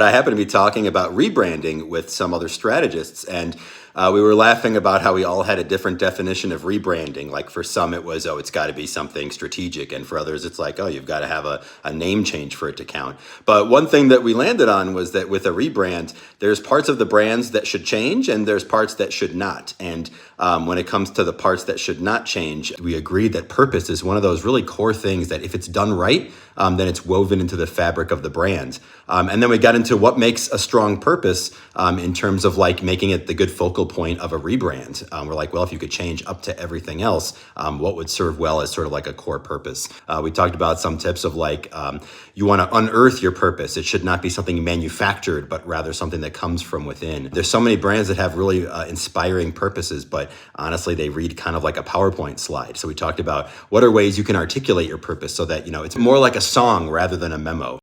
I happened to be talking about rebranding with some other strategists, and we were laughing about how we all had a different definition of rebranding. Like for some, it was, oh, it's got to be something strategic. And for others, it's like, oh, you've got to have a name change for it to count. But one thing that we landed on was that with a rebrand, there's parts of the brands that should change and there's parts that should not. And when it comes to the parts that should not change, we agreed that purpose is one of those really core things that if it's done right, then it's woven into the fabric of the brand. And then we got into what makes a strong purpose in terms of like making it the good focal point of a rebrand. We're like, well, if you could change up to everything else, what would serve well as sort of like a core purpose? We talked about some tips of like, you want to unearth your purpose. It should not be something manufactured, but rather something that comes from within. There's so many brands that have really inspiring purposes, but honestly, they read kind of like a PowerPoint slide. So we talked about what are ways you can articulate your purpose so that, it's more like a song rather than a memo.